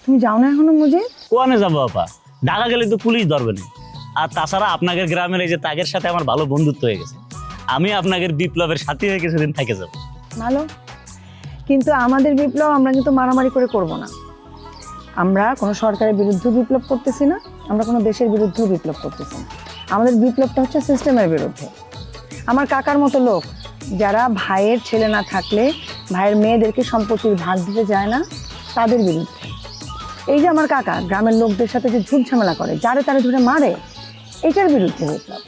তুমি যাও না এখনো মজিদ? কোয়ানে যাবো আপা, ঢাকা গেলে তো পুলিশ ধরবে না। আর তাছাড়া আপনাদের গ্রামের এই যে তাগের সাথে আমার ভালো বন্ধুত্ব হয়ে গেছে, আমি আপনাদের বিপ্লবের সাথী হয়ে কিছুদিন থেকে যাবো। ভালো, কিন্তু আমাদের বিপ্লব আমরা কিন্তু মারামারি করে করব না। আমরা কোনো সরকারের বিরুদ্ধে বিপ্লব করতেছি না, আমরা কোনো দেশের বিরুদ্ধেও বিপ্লব করতেছি না। আমাদের বিপ্লবটা হচ্ছে সিস্টেমের বিরুদ্ধে। আমার কাকার মতো লোক যারা ভাইয়ের ছেলে না থাকলে ভাইয়ের মেয়েদেরকে সম্পত্তির ভাগ দিতে যায় না, তাদের বিরুদ্ধে। এই যে আমার কাকা গ্রামের লোকদের সাথে যে ঝুট ঝামেলা করে, যারে তারে ধরে মারে, এটার বিরুদ্ধে বিপ্লব।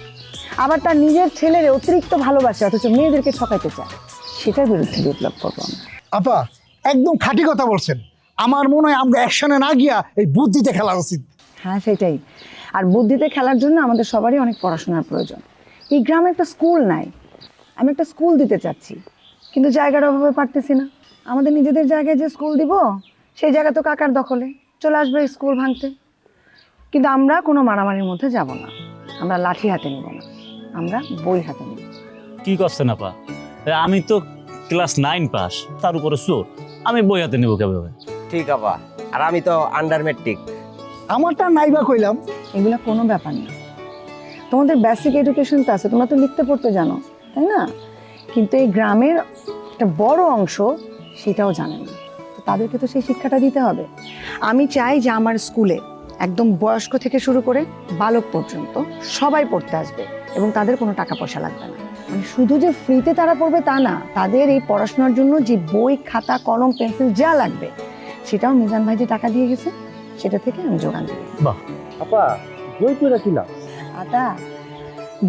আবার তার নিজের ছেলের অতিরিক্ত ভালোবাসে অথচ মেয়েদেরকে ঠকাইতে চায়, সেটার বিরুদ্ধে বিপ্লব করবো আমরা। আপা একদম খাঁটি কথা বলছেন। আমার মনে হয় আমরা অ্যাকশনে না গিয়া এই বুদ্ধিতে খেলা উচিত। হ্যাঁ সেটাই। আর বুদ্ধিতে খেলার জন্য আমাদের সবারই অনেক পড়াশোনার প্রয়োজন। এই গ্রামে একটা স্কুল নাই, আমি একটা স্কুল দিতে চাচ্ছি, কিন্তু জায়গার অভাবে পারতেছি না। আমাদের নিজেদের জায়গায় যে স্কুল দিব, সেই জায়গা তো কাকার দখলে, চলে আসবে স্কুল ভাঙতে। কিন্তু আমরা কোনো মারামারির মধ্যে যাব না, আমরা লাঠি হাতে নিব না, আমরা বই হাতে নিব। কি করছেন আপা? আমি তো ক্লাস 9 পাস, তার উপরে চোর, আমি বই হাতে নেবো কিভাবে? ঠিক আপা, আর আমি তো আন্ডার ম্যাট্রিক। আমারটা নাইবা কইলাম। এগুলো কোনো ব্যাপার না, তোমাদের বেসিক এডুকেশন তো আছে, তোমরা তো লিখতে পড়তে জানো, তাই না? কিন্তু এই গ্রামের একটা বড় অংশ সেটাও জানে না, তো তাদেরকে তো সেই শিক্ষাটা দিতে হবে। আমি চাই যে আমার স্কুলে একদম বয়স্ক থেকে শুরু করে বালক পর্যন্ত সবাই পড়তে আসবে এবং তাদের কোনো টাকা পয়সা লাগবে না। মানে শুধু যে ফ্রিতে তারা পড়বে তা না, তাদের এই পড়াশোনার জন্য যে বই, খাতা, কলম, পেন্সিল যা লাগবে সেটাও মিজান ভাই যে টাকা দিয়ে গেছে সেটা থেকে আমি যোগান দিই। বাহ, আপা বই পড়া কি লাভ? আতা,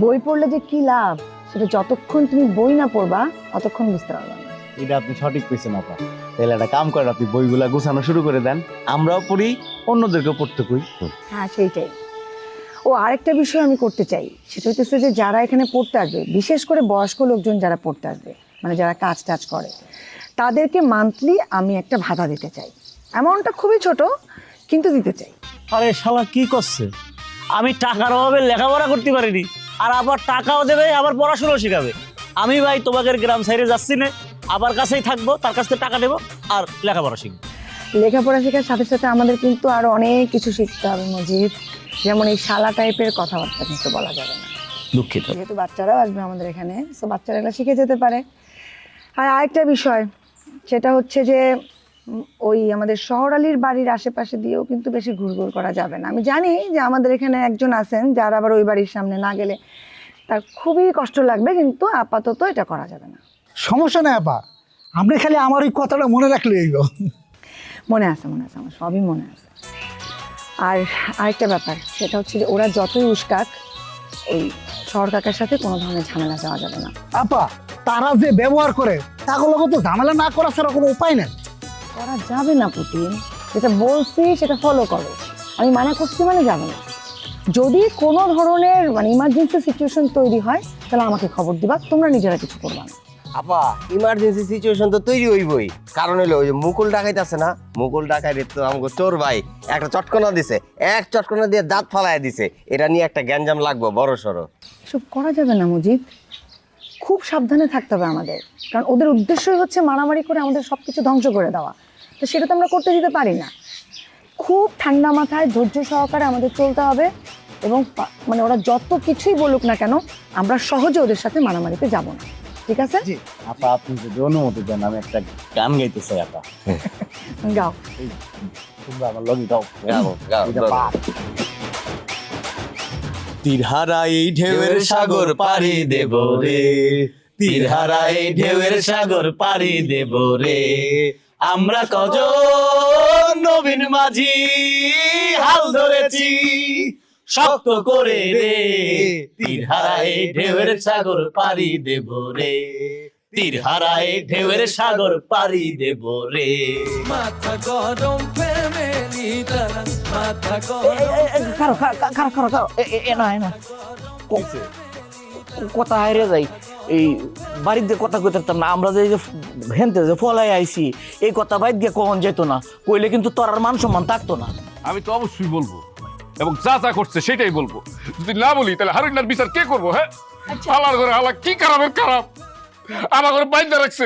বই পড়লে যে কি লাভ সেটা যতক্ষণ তুমি বই না পড়বা ততক্ষণ বুঝতে পারবা না। এটা আপনি সঠিক পেয়েছেন আপা। তাহলে একটা কাম করেন, আপনি বইগুলা গুছানো শুরু করে দেন, আমরাও পড়ি, অন্যদেরকেও পড়তে কই। হ্যাঁ সেইটাই। ও আরেকটা বিষয় আমি করতে চাই, সেটা হচ্ছে যে যারা এখানে পড়তে আসবে, বিশেষ করে বয়স্ক লোকজন যারা পড়তে আসবে, মানে যারা কাজ টাজ করে, তাদেরকে মান্থলি আমি একটা ভাতা দিতে চাই। অ্যামাউন্টটা খুবই ছোট, কিন্তু দিতে চাই। আরে শালা কি করছে? আমি টাকার অভাবে লেখাপড়া করতে পারিনি, আর আবার টাকাও দেবে, আবার পড়াশোনা শেখাবে। আমি ভাই তোমাদের গ্রাম সাইডে যাচ্ছি না, আবার কাছেই থাকবো, তার কাছ থেকে টাকা দেবো আর লেখাপড়া শিখবো। লেখাপড়া শেখার সাথে সাথে আমাদের কিন্তু আরো অনেক কিছু শিখতে হবে মজিদ, যেমন এই শালা টাইপের কথাবার্তা কিন্তু বলা যাবে না। দুঃখিত। যেহেতু বাচ্চারাও আসবে আমাদের এখানে, তো বাচ্চারা এগুলো শিখে যেতে পারে। আর আরেকটা বিষয়, সেটা হচ্ছে যে ওই আমাদের শহরালির বাড়ির আশেপাশে দিয়েও কিন্তু বেশি ঘুরঘুর করা যাবে না। আমি জানি যে আমাদের এখানে একজন আছেন যার আবার ওই বাড়ির সামনে না গেলে তার খুবই কষ্ট লাগবে, কিন্তু আপাতত এটা করা যাবে না। সমস্যা নেই আপা, আপনি খালি আমার ওই কথাটা মনে রাখলে হইব। মনে আছে, মনে আছে, আমার সবই মনে আছে। আর আরেকটা ব্যাপার, সেটা হচ্ছে যে ওরা যতই উস্কাক, এই শহর কাকার সাথে কোনো ধরনের ঝামেলা যাওয়া যাবে না। আপা তারা যে ব্যবহার করে তাগুলো তো ঝামেলা না করা ছাড়া কোনো উপায় নেই। করা যাবে না পুতিন, যেটা বলছি সেটা ফলো করো। আমি মানা করছি মানে যাবে না। যদি কোনো ধরনের মানে ইমার্জেন্সি সিচুয়েশন তৈরি হয় তাহলে আমাকে খবর দিবা, তোমরা নিজেরা কিছু করবা না। আপা ইমার্জেন্সি সিচুয়েশন তো তৈরি হইবই, কারণ হলো ওই যে মুকুল ডাকাইতে আছে না, মুকুল ডাকাইতে তো আমাকে চোর ভাই একটা চটকনা দিছে, এক চটকনা দিয়ে দাঁত ফালায় দিছে, এটা নিয়ে একটা গ্যাঞ্জাম লাগবো বড় সড়ো। এসব করা যাবে না মজিদ, খুব সাবধানে থাকতে হবে আমাদের, কারণ ওদের উদ্দেশ্যই হচ্ছে মারামারি করে আমাদের সব কিছু ধ্বংস করে দেওয়া, তো সেটা তো আমরা করতে দিতে পারি না। খুব ঠান্ডা মাথায় ধৈর্য সহকারে আমাদের চলতে হবে, এবং মানে ওরা যত কিছুই বলুক না কেন আমরা সহজে ওদের সাথে মারামারিতে যাব না, ঠিক আছে? আপা আপনি যদি অনুমতি দেন, আমি একটা গান গাইতে চাই আপা। গাও। তোমরা আমার লগে গাও। গাও, গাও, এটা গাও। পার। তীরহারা এই ঢেউয়ের সাগর পাড়ি দেব রে, তীরহারা এই ঢেউয়ের সাগর পাড়ি দেব রে, আমরা কজন নবীন মাঝি হাল ধরেছি শক্ত করে রে, তীরহারা এই ঢেউয়ের সাগর পাড়ি দেব রে, তীরহারা এই ঢেউয়ের সাগর পাড়ি দেব রে। মাথা গরম ফ্যামিলি তারা মাথা কথা হাইরে যাই, এই বাড়িতে কথা কইতাম না, আমরা যে হেনতে যে ফলাই আইছি এই কথা বাইর দিয়ে কখন যেত না, কইলে কিন্তু তোর আর মান সম্মান থাকতো না। আমি তো অবশ্যই বলবো, এবং যা যা করছে সেটাই বলবো। যদি না বলি তাহলে হারুনার বিচার কে করবো? হ্যাঁ, হালার ঘরে হালা কি খারাপের খারাপ, আমার ঘরে বাইন্দা রাখছে,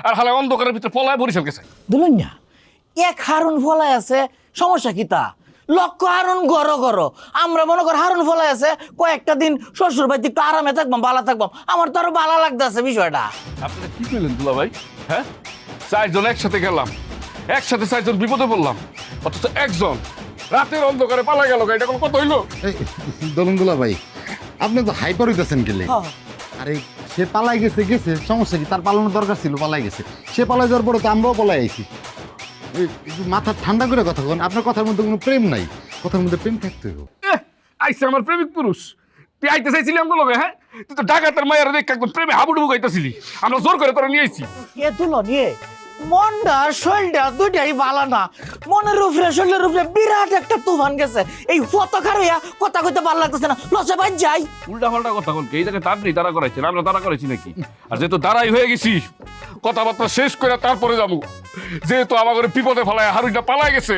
আর হালা অন্ধকারের ভিতরে পলায় বরিশাল গেছে। দুলন না এক হারুন ফলাই আছে, সমস্যা কি তা লক্ষ্য হারুন গড় গড় আমরা মনে কর হারুন ফলাই আছে কয়েকটা দিন শ্বশুর বাড়িতে একটু আরামে থাকবাম ভালো থাকবাম আমার তো আরো ভালো লাগতেছে বিষয়টা আপনারা কি করলেন দুলা ভাই? হ্যাঁ, 4 জন একসাথে গেলাম, একসাথে 4 জন বিপদে পড়লাম, অথচ একজন রাতের অন্ধকারে পালা গেল। এটা কোনো কথা হইলো? দলুন্দুলা ভাই, আপনি তো হাইপার হইতেছেন গেলে। আরে সে পালাই গেছে গেছে, সমস্যা কি? তার পালানোর দরকার ছিল, পালাই গেছে। সে পালাই যাওয়ার পরে তো আমরাও পালাই আইছি। একটু মাথা ঠান্ডা করে কথা বলেন, আপনার কথার মধ্যে কোনো প্রেম নাই, কথার মধ্যে প্রেম থাকতে হবে। আইসে আমার প্রেমিক পুরুষ, তুই আইতে চাইছিলি আমগো লগে? হ্যাঁ, তুই তো ডাকাতের মায়ের দেখে একদম প্রেমে হাবুডুবু গাইতেছিলি। আমরা জোর করে তোরা নিয়ে আইছি। কে তুলো নিয়ে মনটা শরীরটা দুইটাই ভালো না, মনের উপরে শরীরের উপরে বিরাট একটা তুফান গেছে। এই ফটো খারাইয়া কথা কইতে ভালো লাগতেছে না, লসে বাজ যাই। উল্টা পাল্টা কথা বলকে, এই জায়গায় তার নেই, তারা করাইছেন, আমরা তারা করাইছি নাকি? আর যেহেতু দাঁড়াই হয়ে গেছি, কথাবার্তা শেষ করে তারপরে যাবো। যেহেতু আমার বিপদে ফেলায় হারুনটা পালাই গেছে,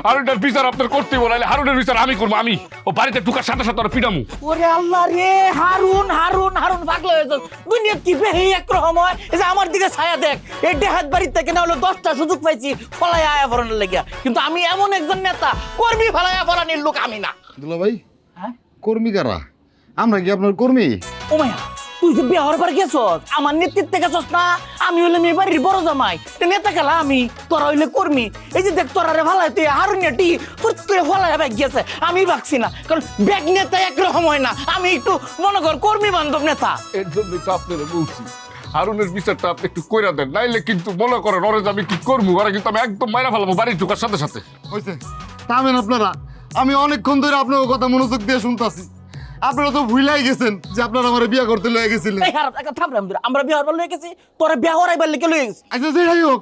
হারুনটার বিচার আপনার করতে বলাইলে হারুনের বিচার আমি করবো। আমি ও বাড়িতে ঢুকার সাথে সাথে ওরা পিটামু। ওরে আল্লাহ রে, হারুন হারুন হারুন পাগলা হয়েছে। দুনিয়া কি বেহে একরকম হয়। এই যে আমার দিকে ছায়া দেখ, এই দেহাত বাড়ির থেকে না হলো 10টা সুযোগ পাইছি ফলাই আয়া ফরানোর লাগিয়া, কিন্তু আমি এমন একজন নেতা কর্মী ফলাইয়া ফরানির লোক আমি না। দুলা ভাই, হ্যাঁ কর্মী কারা? আমরা কি আপনার কর্মী? ও মায়া, তুই যে বিয়ে হওয়ার পর গেছস, আমার নেতৃত্বে গেছস না? আমি হইলে মেয়ে বাড়ির বড় জামাই, নেতা খেলা আমি, তোরা হইলে কর্মী। এই যে দেখ তোরা রে ভালাই তুই হারুনিয়াটি তুই ফলাই ব্যাগ গেছে, আমি ভাগছি না, কারণ ব্যাগ নেতা একরকম হয় না। আমি একটু মনে কর কর্মী বান্ধব নেতা। এর জন্যই তো আপনারা বলছি হারুনের বিচারটা আপনি একটু কইরা দেন, নাইলে কিন্তু মনে করেন ওরে যে আমি কি করবো, ওরা কিন্তু আমি একদম মাইরা ফেলাবো বাড়ি ঢুকার সাথে সাথে। হয়েছে, থামেন আপনারা। আমি অনেকক্ষণ ধরে আপনার কথা মনোযোগ দিয়ে শুনতেছি। আপনারা তো ভুলাই গেছেন যে আপনারা আমার বিয়ে করতে লয়ে গেছিলেন। এই হারাম একটা থামরাম ধরে আমরা বিয়ে হওয়ার লয়ে গেছি, তোরা বিয়ে হওয়ার আইবার লেগে লয়ে গেছি। আচ্ছা সেটাই হোক,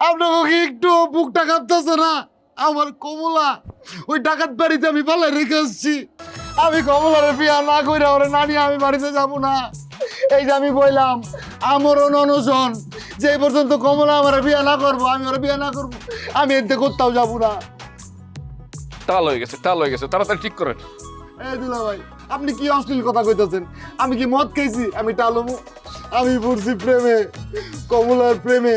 আপনাকে কি একটু বুকটা কাঁপতেছে না? আমার কমলা ওই ডাকাত বাড়িতে আমি পালাই রেখে আসছি। আমি কমলার বিয়া না করে ওরা না নিয়ে আমি বাড়িতে যাব না। এই যে আমি বললাম আমারও অনশন, যে পর্যন্ত কমলা আমার বিয়া না করবো, আমি ওরা বিয়া না করবো, আমি এতে কোথাও যাবো না। টাল হয়ে গেছে, টাল হয়ে গেছে, তাড়াতাড়ি ঠিক করেন। এই দুলা ভাই, আপনি কি অশ্লীল কথা কইতেছেন? আমি কি মদ খাইছি আমি টালমু? আমি পড়ছি প্রেমে, কমলার প্রেমে।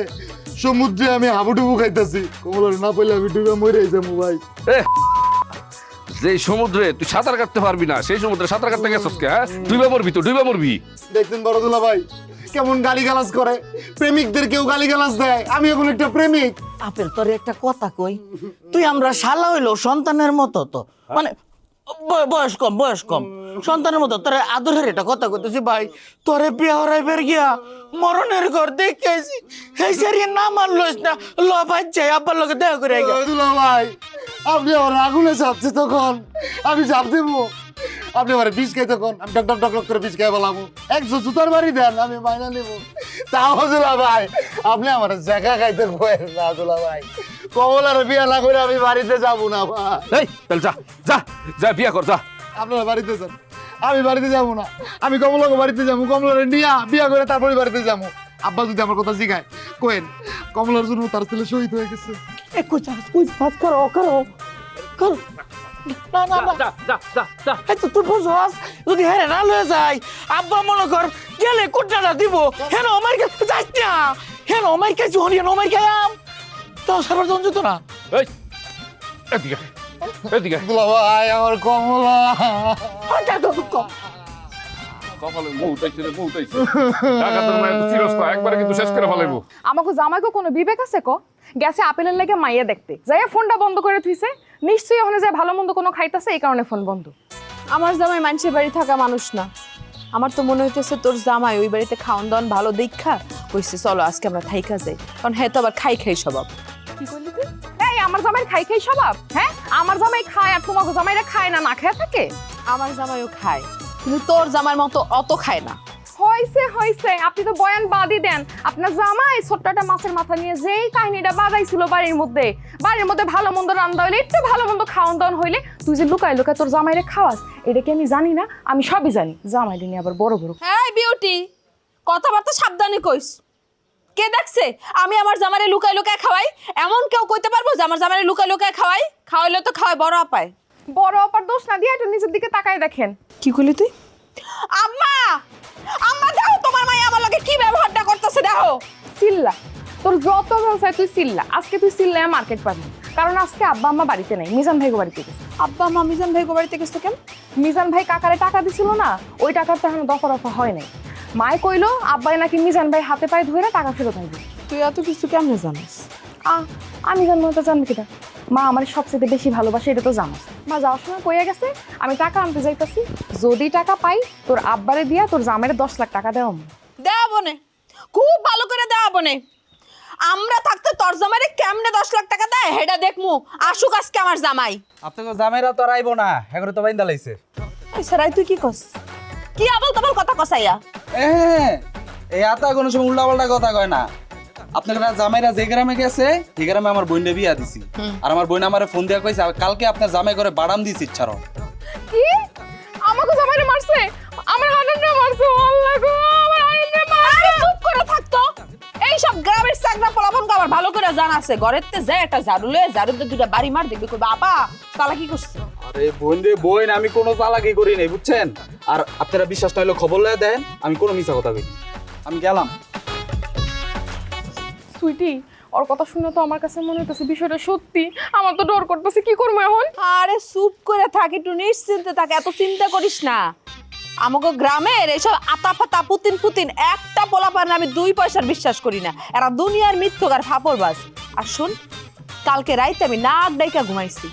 সমুদ্রে আমি হাবুডুবু খাইতেছি, কমলার না পেলে আমি ডুবে মরে যাবো ভাই। যে সমুদ্রে তুই সাঁতার কাটতে পারবি না, সেই সমুদ্রে সাঁতার কাটতে গেছস কে? হ্যাঁ, ডুবে মরবি তো, ডুবে মরবি। দেখছেন বড় দুলা ভাই কেমন গালিগালাজ করে? প্রেমিকদের কেউ গালিগালাজ দেয়, আমি এখন একটা প্রেমিক। আপেল তোরে একটা কথা কই, তুই আমরা শালা হইলো সন্তানের মতো, তো মানে বয়স কম সন্তানের মতো তোরে আদরের একটা কথা কইতেছি ভাই। তোরে বিয়ে হরাইবার গিয়া মরণের ঘর দেখেছি, এই সারিয়ে না মানলইস না, ল ভাই যাই আব্বার লগে দেখা করে আইগা। দুলা ভাই, আপনি আমার আগুনে চাপছে তখন আমি চাপ দেবো? আপনি আমার বিষ খাই তখন আমি ডক ডক ডক করে বিষ খাই বলাবো। 100 জুতার বাড়ি দেন, আমি মাইনা নেবো। তাও দুলা ভাই, আপনি আমার জায়গা খাইতে কয়েন না দুলা ভাই। কমলার বিয়া না করে আমি বাড়িতে যাবো না ভাই। এই তাহলে যা যা যা বিয়া কর, যা। আপনারা বাড়িতে যান, আমি বাড়িতে যাবো না। আমি কমলাকে বাড়িতে যাবো, কমলারে নিয়া বিয়া করে তারপরে বাড়িতে যাবো। আব্বা যদি আমার কথা শিখায় কোয়েন কমলার জন্য তার ছেলে শহীদ হয়ে গেছে। কই ফাস করো না না না, এই তো তুই বুঝছস, যদি হেরে না লয়ে যাই আব্বা মনে কর গেলে কোটাটা দিব, হেন আমার কাছে যাইস না, হেন আমার কাছে হরিয়ান আমার গায়াম তো সারা জন যেত না। এই এদিকে এদিকে। দুলা ভাই, আমার কমলা। কপালে মুখ উঠাইছে রে, মুখ উঠাইছে। ডাকাতের মায়ের তো চিরস্থায়ী, একবারে কিন্তু শেষ করে ফেলাইবো। আমাকে জামাইকে কোনো বিবেক আছে ক? গেছে আপেলের লেগে মাইয়া দেখতে, যাইয়া ফোনটা বন্ধ করে থুইছে, নিশ্চয়ই ওখানে যায় ভালো মন্দ কোনো খাইতেছে, এই কারণে ফোন বন্ধ। আমার জামাই মানুষের বাড়ি থাকা মানুষ না। আমার তো মনে হইতেছে তোর জামাই ওই বাড়িতে খাওয়ান দাওয়ান ভালো দেখা কইছে চলো আজকে আমরা থাইকা যাই, কারণ হ্যাঁ তো আবার খাই স্বভাব। কি করলি তুই? এই আমার জামাই খাই স্বভাব? হ্যাঁ, আমার জামাই খায় আর তোমাকে জামাইরা খায় না, না খেয়ে থাকে? আমার জামাইও খায়, কিন্তু তোর জামাইয়ের মতো অত খায় না। হইছে, আপনি তো বয়ান বাদই দেন। আপনার জামাই ছোট্ট একটা মাছের মাথা নিয়ে যেই কাহিনীটা বাজাইছিল বাড়ির মধ্যে ভালো মন্দ রান্না হইলে, একটু ভালো মন্দ খাওয়ান দাওয়ান হইলে, তুই যে লুকায় তোর জামাইরে খাওয়াস, এটা কি আমি জানি না? আমি সবই জানি। জামাইরে নিয়ে আবার বড় এই বিউটি, কথাবার্তা সাবধানে কইস। কে দেখছে আমি আমার জামাইরে লুকায় লুকায় খাওয়াই? এমন কেউ কইতে পারবো যে আমার জামাইরে লুকায় লুকায় খাওয়াই? খাওয়াইলে তো খাওয়াই বড় আপায়। বড় আপার দোষ না দিয়ে একটু নিজের দিকে তাকায় দেখেন। কি করলি তুই? আম্মা দেখো তোমার মাই আমার লগে কি ব্যবহারটা করতেছে, দেখো। চিল্লা তোর যত মন চায় তুই চিল্লা, আজকে তুই চিল্লায় মার্কেট পাবি, কারণ আজকে আব্বা আম্মা বাড়িতে নেই, মিজান ভাইগো বাড়িতে গেছে। আব্বা মা মিজান ভাই বাড়িতে গেছে কেন? মিজান ভাই কাকারে টাকা দিছিল না, ওই টাকার তো এখন দফা রফা হয় নাই। মায় কইলো আব্বাই নাকি মিজান ভাই হাতে পায়ে ধরে টাকা ফেরত আনবে। তুই এত কিছু কেমনে জানিস? আমি জানবো তো, জানবো কিটা? মা আমার সবচেয়ে বেশি ভালোবাসে, এটা তো জানোস। মা যাওয়ার সময় কইয়া গেছে আমি টাকা আনতে যাইতাছি, যদি টাকা পাই তোর আব্বারে দিয়া তোর জামাইরে 10 লাখ টাকা দেওয়া। দেওয়া বনে, খুব ভালো করে দেওয়া বনে। আমরা থাকতে তোর জামাইরে কেমনে 10 লাখ টাকা দেয় হেডা দেখমু। আসুক আজকে আমার জামাই। আপনাকে জামাইরা তো আর আইবো না, এগারো তো বাইন্দা লাইছে। এই সারাই তুই কি কস? কি আবল তাবল কথা কসাইয়া? এই আতা কোনো সময় উল্টা পাল্টা কথা কয় না। আপনারা জামাইরা যে গ্রামে গেছে এই গ্রামে আমার বোনকে বিয়া দিছি, আর আমার বোন আমারে ফোন দিয়া কইছে কালকে আপনার জামাই করে বাড়াম দিছি ইচ্ছারও। কি আমাকে জামাইরে মারছে? আমার হানন্ডে মারছে। আল্লাহ গো, আমার হানন্ডে মারছে। চুপ করে থাকতো। এই সব গ্রামের চাকরা পোলাপন আমার ভালো করে জানা আছে। ঘরেতে যায় একটা ঝাড়ু লয়ে ঝাড়ুতে দুটো বাড়ি মার দেখবি কই বাবা তালা কি করছে? আরে বোন রে বোন, আমি কোনো চালাকি করি নাই বুঝছেন। আর আপনারা বিশ্বাস না হলে খবর লয়ে দেন, আমি কোনো মিছা কথা কই। আমি গেলাম। সুইটি, ওর কথা শুনে তো আমার কাছে মনে হইতেছে বিষয়টা সত্যি। আমার তো ডর করতেছে, কি করবো এখন? আরে চুপ করে থাক, একটু নিশ্চিন্তে থাক, এত চিন্তা করিস না। আমাকে গ্রামের এইসব আতা পাতা পুতিন পুতিন একটা পোলাপান আমি 2 পয়সার বিশ্বাস করি না। এরা দুনিয়ার মিথ্যকার ফাপড়বাজ। আর শুন, কালকে রাইতে আমি নাক ডাইকা ঘুমাইছি।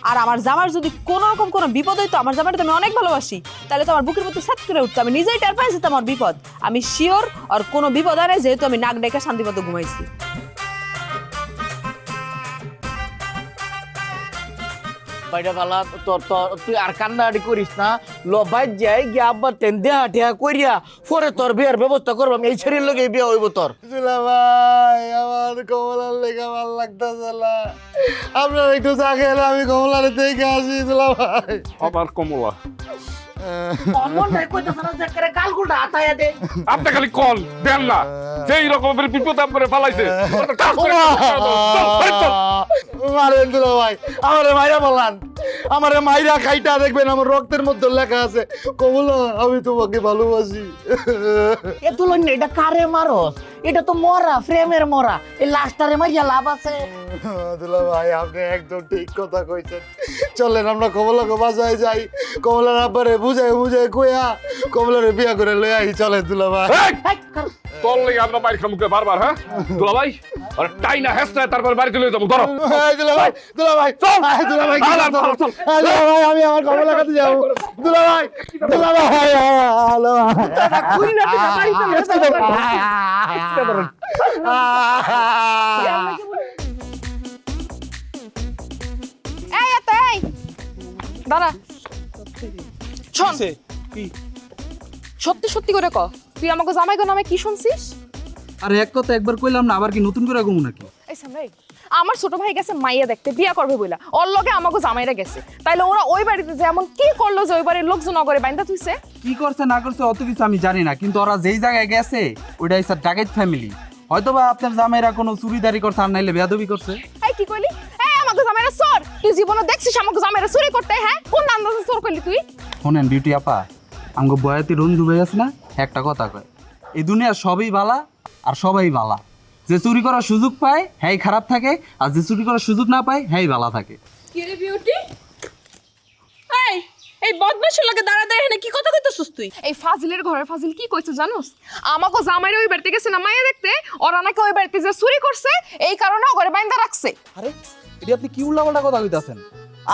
আর আমার জামার যদি কোনো রকম কোনো বিপদ হইতো, আমার জামাটা তো আমি অনেক ভালোবাসি, তাহলে তো আমার বুকের মধ্যে সেট করে উঠতো। আমি নিজেই টের পাইছি তো আমার বিপদ। আমি শিওর আর কোনো বিপদ আর যেহেতু আমি নাক ডাইকা শান্তি মতো ঘুমাইছি। বাইরে বালা তোর তুই আর কান্নাকাটি করিস না। বাইর যাই গিয়ে আব্বার তেন দেহা ঠেহা করিয়া পরে তোর বিয়ার ব্যবস্থা করবো। আমি এই ছেড়ির লগে বিয়া হইব তোর। দুলা ভাই, আমার কমলার লেগে ভাল লাগতেছে না। আপনার একটু চা খেলে আমি কমলার দেখে আসি। দুলা ভাই, আমার কমলা আপনি খালি কল দেন না, যেই রকমের বিপদ আপনারে ফালাইছে। মারেন দুলা ভাই, আমারে মাইরা বলান, আমারে মাইরা খাইটা দেখবেন আমার রক্তের মধ্যে লেখা আছে কমলা আমি তোমাকে ভালোবাসি। এ তুলন এটা কারে মারস? এটা তো মরা, ফ্রেমের মরা। এই লাস্টারে মাইয়া লাভ আছে? দুলা ভাই, আপনি একদম ঠিক কথা কইছেন। চলেন আমরা কমলাকে বাসায় যাই, কমলার আব্বারে বুঝাই বুঝাই কইয়া কমলারে বিয়া করে লই আই। চলেন দুলা ভাই। তোর লেগে আমরা বাড়ি খামুকে বারবার। হ্যাঁ দুলা ভাই, আরে টাই না হেস না, তারপর বাড়িতে লয়ে যাবো। ধরো দুলা ভাই, দুলা ভাই, চল দুলা ভাই, দুলা ভাই, আমি আমার কমলা কাছে যাবো। দুলা ভাই, দুলা ভাই, হ্যালো এই এত এই দাঁড়া, শোন, সত্যি সত্যি করে ক, তুই আমাকে জামাইগো নামে কি শুনছিস? আরে এক কথা একবার কইলাম না, আবার কি নতুন করে কমু নাকি? এই সামরাই, আমার ছোট ভাই গেছে মাইয়া দেখতে, বিয়া করবে বইলা, ওর লগে আমাকে জামাইরা গেছে। তাইলে ওরা ওই বাড়িতে যে এমন কি করলো যে ওই বাড়ির লোকজন নগরে বাইন্দা তুইছে? কি করছে না করছে অত কিছু আমি জানি না, কিন্তু ওরা যেই জায়গায় গেছে ওইটাই স্যার ডাকাইত ফ্যামিলি। হয়তোবা আপনার জামাইরা কোনো চুরিদারি করছে, আর নাইলে বেয়াদবি করছে। এই কি কইলি? এই আমাকে জামাইরা চোর? তুই জীবনে দেখছিস আমাকে জামাইরা চুরি করতে? হ্যাঁ, কোন আন্দাজে চোর করলি তুই? শোনেন বিউটি আপা, আমগো বয়াতি রঞ্জু ভাই আছে না, একটা কথা কয়, এই দুনিয়ার সবই বালা আর সবাই বালা। যে চুরি করার সুযোগ পায় হ্যাঁ খারাপ থাকে, আর যে চুরি করার সুযোগ না পায় হ্যাঁ ভালো থাকে। কি রে বিউটি? এই বদমাশের লগে দাঁড়া দাঁড়া এখানে কি কথা কইতেছিস তুই? এই ফাজিলের ঘরের ফাজিল কি কইছে জানোস? আমাকে জামাইরা ওই বাড়িতে গেছে না মাইয়া দেখতে, ওরা নাকি ওই বাড়িতে যে চুরি করছে এই কারণে ওরে বাইন্দা রাখছে। আরে এটি আপনি কি উল্লাপাল্টা কথা কইতাছেন?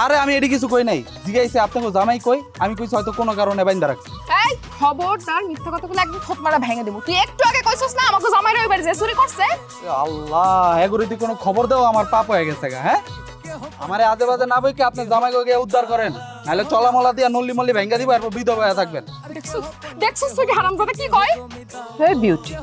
আরে আমি এটি কিছু কই নাই, জিগাইছে আপনাকে জামাই কই, আমি কইছি হয়তো কোনো কারণে বাইন্দা রাখছি। এই খবরদার মিথ্যা কথা বলে একদম থোত মারা ভেঙে দেব। তুই একটু আগে কইছস না আমাকে জামাইরা ওই বাড়িতে যে চুরি করছে? আল্লাহ, এগুলো তুই কোনো খবর দাও, আমার পাপ হয়ে গেছে গা। হ্যাঁ, আমারে আজে বাজে না বইকে আপনি জামাইকে গিয়ে উদ্ধার করেন, নাহলে চলামলা দিয়া নল্লি মল্লি ভেঙ্গা দিব, এরপর বিধবা হয়ে থাকবেন। দেখছস তুই হারামজাদা কি কয়? এই বিউটি,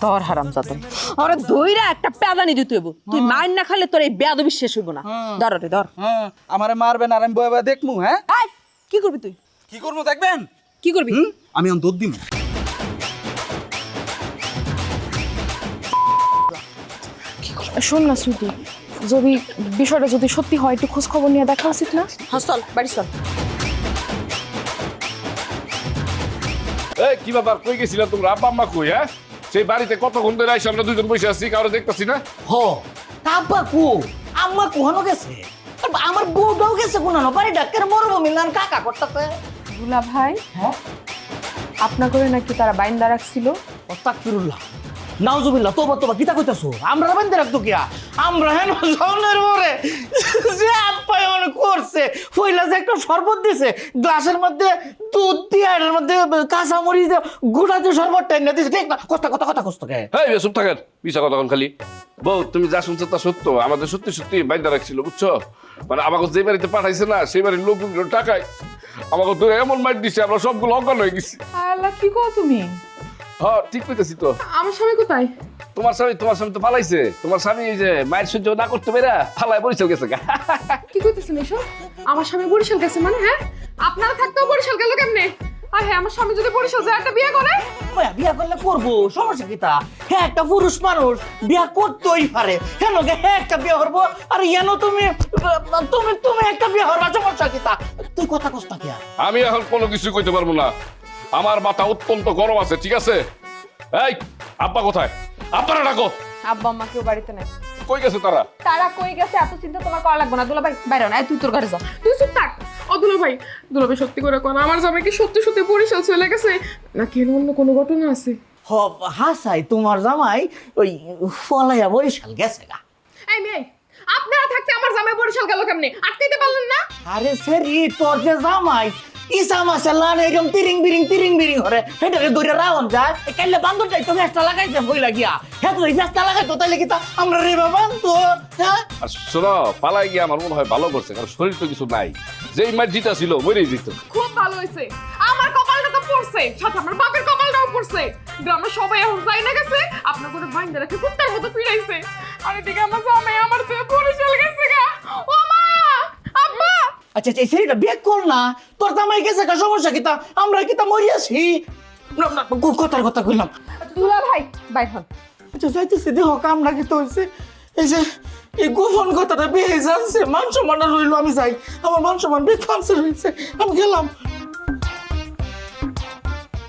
ধর হারামজাদা, আরে দইরা একটা পেদানি দিতে হইব। তুই মাইর না খালে তোর এই বেয়াদবি শেষ হইব না। ধর রে ধর। হ্যাঁ, আমারে মারবেন আর আমি বয়ে বয়ে দেখমু। হ্যাঁ, এই কি করবি তুই? কি করবো দেখবেন? কি করবি? আমি অন দুধ দিমু। শোন না সুইটি, যদি বিষয়টা যদি সত্যি হয় একটু খোঁজ খবর নিয়ে দেখা উচিত না? হ্যাঁ চল, বাড়ি চল। এই কি ব্যাপার, কই গেছিলা তোমরা? আব্বা আম্মা কই? হ্যাঁ সেই বাড়িতে কতক্ষণ ধরে আইসা আমরা দুজন বসে আছি, কারো দেখতেছি না। হ আব্বা কো আম্মা কোহানো গেছে, আর আমার বউটাও গেছে কোনানো বাড়ি ডাক্তার মরবো মিলান কাকা করতেছে। দুলা ভাই, হ্যাঁ আপনা করে নাকি তারা বাইন্দা রাখছিল? আস্তাগফিরুল্লাহ নাউজুবিল্লাহ তোবা তোবা কিতা কইতাছো? আমরা বান্দে রাখতো কিয়া? আমরা হেন সামনের পরে যে আপ্পায় মনে করছে ফইলা যে একটা শরবত দিছে গ্লাসের মধ্যে দুধ দিয়ে এর মধ্যে কাঁচা মরিচ দিয়ে গুড়াতে শরবত টাইনা দিছে, ঠিক না? কথা কথা কথা কষ্ট কে হ্যাঁ চুপ থাকেন, পিছা কথা খালি। বউ তুমি যা শুনছো তা সত্য, আমাদের সত্যি সত্যি বাইন্দা রাখছিল বুঝছো। মানে আমাকে যে বাড়িতে পাঠাইছে না সেই বাড়ির লোকগুলো টাকায় আমাকে ধরে এমন মাইট দিছে আমরা সবগুলো অজ্ঞান হয়ে গেছি। আল্লাহ, কি কও তুমি? হ্যাঁ ঠিক কইতেছি তো। আমার স্বামী কোথায়? তোমার স্বামী তো পালাইছে। তোমার স্বামী এই যে মায়ের সহ্য না করতে পেরে ফালায় বরিশাল গেছে গা। কি কইতেছেন এসব? আমার স্বামী বরিশাল গেছে মানে? হ্যাঁ, আপনারা থাকতেও বরিশাল গেল কেমনে? আর হ্যাঁ, আমার স্বামী যদি বরিশাল যায় একটা বিয়ে করে, বিয়া করলে করবো, সমস্যা কিতা? হ্যাঁ একটা পুরুষ মানুষ বিয়া করতেই পারে, কেন গে? হ্যাঁ একটা বিয়ে করবো, আর কেন তুমি তুমি তুমি একটা বিয়ে করবা, সমস্যা কিতা? তুই কথা কষ্ট কি? আমি এখন কোনো কিছু কইতে পারবো না, আমার মাথা অত্যন্ত গরম আছে, ঠিক আছে? এই আব্বা কোথায়? আব্বারা ডাকো। আব্বা আম্মা কেউ বাড়িতে নাই। কই গেছে তারা? তারা কই গেছে এত চিন্তা তোমার করা লাগবে না। দুলা ভাই বাইরে না, তুই তোর ঘরে যা। তুই চুপ থাক। ও দুলা ভাই সত্যি করে কোন আমার জামাই কি সত্যি সত্যি বরিশাল চলে গেছে নাকি অন্য কোনো ঘটনা আছে? হাসাই তোমার জামাই ওই ফলাইয়া বরিশাল গেছে গা। এই মেয়ে, আপনারা থাকতে আমার জামাই বরিশাল গেল কেমনে? আটকাইতে পারলেন না? আরে সেরি তোর যে জামাই ইসা মাসাল্লাহ এরকম তিরিং বিরিং করে হেটারে দৌড়ে রাউন যায়, কাইলে বান্দর যাই তো মেসটা লাগাইছে বই লাগিয়া, হ্যাঁ তুই মেসটা লাগাইতো তাইলে কি তা আমরা রেবা বান্ধব? হ্যাঁ আর শোনো, পালাই গিয়ে আমার মনে হয় ভালো করছে, কারণ শরীর তো কিছু নাই। যেই মাছ জিতা ছিল মরেই যেত। খুব ভালো হয়েছে, আমার কপালটা তো পড়ছে, সাথে আমার বাপের কপালটাও পড়ছে। গ্রামের সবাই এখন যাই না গেছে, আপনার করে বাইন্দা রেখে কুত্তার মতো ফিরাইছে। আর এদিকে আমার জামাই আমার তো বরিশাল গেছে গা। ও মা, আব্বা। আচ্ছা আচ্ছা সেটা বিয়ে কর না, তোর জামাই গেছে গা, সমস্যা কিতা? আমরা কিতা মরিয়াছি? না না কথার কথা কইলাম। দুলা ভাই বাইর হন। আচ্ছা যাইতেছি দেহ কামটা কিতা হয়েছে, এই যে এই গোপন কথাটা বেয়ে যাচ্ছে, মান সম্মান রইলো, আমি যাই, আমার মান সম্মান বেকান্সের হয়েছে, আমি গেলাম।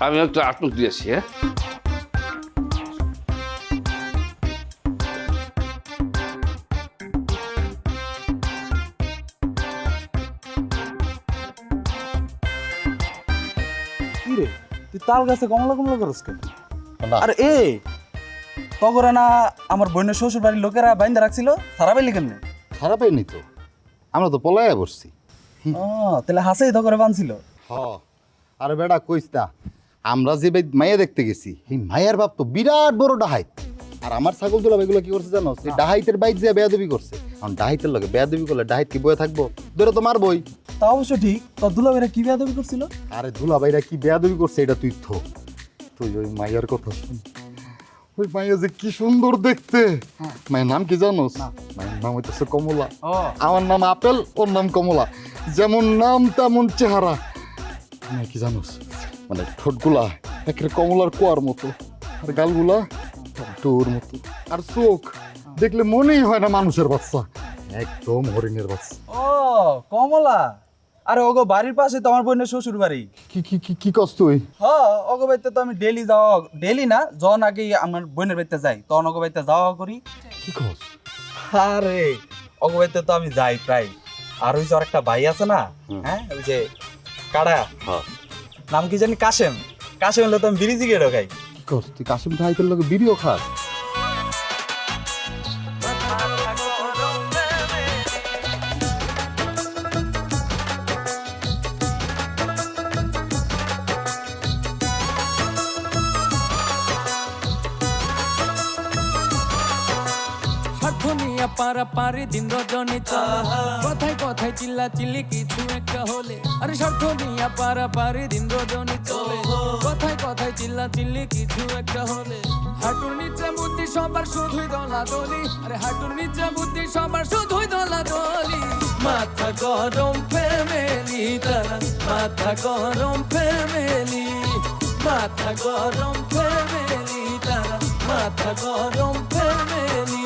আমি একটু আটক দিয়েছি। হ্যাঁ রে তুই তাল গাছে কমলা কমলা করস কেন? আরে এ তগরে না আমার বোনের শ্বশুর বাড়ির লোকেরা বাইন্দা রাখছিল, সারা পাইলি কেমনে? খারাপ হয়নি তো, আমরা তো পলাইয়া বসছি। ও তাহলে হাসেই তগরে বানছিল। হ আরে বেটা কইস না, আমরা যে মাইয়া দেখতে গেছি এই মায়ের বাপ তো বিরাট বড় ডাহাইত। আর আমার ছাগল দুলা এগুলো কি করছে জানো? সেই ডাহাইতের বাইক যে বেয়াদবি করছে। এখন ডাহাইতের লগে বেয়াদবি করলে ডাহাইত কি বয়ে থাকবো? ধরে তো মারবই। তা অবশ্য ঠিক, তোর দুলাভাইরা কি বেয়াদবি করছিল? আরে দুলা ভাইরা কি বেয়াদবি করছে এটা তুই তুই ওই মাইয়ার কথা শুন। ওই মাইয়া যে কি সুন্দর দেখতে। মায়ের নাম কি জানোস? মায়ের নাম হইতেছে কমলা। আমার নাম আপেল, ওর নাম কমলা। যেমন নাম তেমন চেহারা। মানে কি জানোস, মানে ঠোঁটগুলা একের কমলার কোয়ার মতো, আর গালগুলা টুর মতো, আর চোখ দেখলে মনেই হয় না মানুষের বাচ্চা, একদম হরিণের বাচ্চা। ও কমলা, আরে ওগো বাড়ির পাশে তো আমার বোনের শ্বশুর বাড়ি। কি কি কি কি কস তুই? হ্যাঁ ওগো বাড়িতে তো আমি ডেলি যাওয়া, ডেলি না যখন আগে আমার বোনের বাড়িতে যাই তখন ওগো বাড়িতে যাওয়া করি। কি কস? আরে ওগো বাড়িতে তো আমি যাই প্রায়। আর ওই যে আর একটা ভাই আছে না, হ্যাঁ ওই যে কাড়া, নাম কি জানি, কাশেম। কাশেম হলে তো আমি বিড়ি সিগারেট খাই। কি কস তুই? কাশিম ভাইদের লগে ভিডিও খাস? দুনিয়া পারাপারি দিন রজনী চলে, কথায় কথায় চিল্লা চিল্লি কিছু একটা হলে। আরে স্বার্থ নিয়া পারাপারি দিন রজনী চলে, কথায় কথায় চিল্লা চিল্লি কিছু একটা হলে। হাঁটুর নিচে বুদ্ধি সবার শুধুই দলাদলি, আরে হাঁটুর নিচে বুদ্ধি সবার শুধুই দলাদলি। মাথা গরম ফ্যামিলি তারা, মাথা গরম ফ্যামিলি, মাথা গরম ফ্যামিলি তারা, মাথা গরম ফ্যামিলি।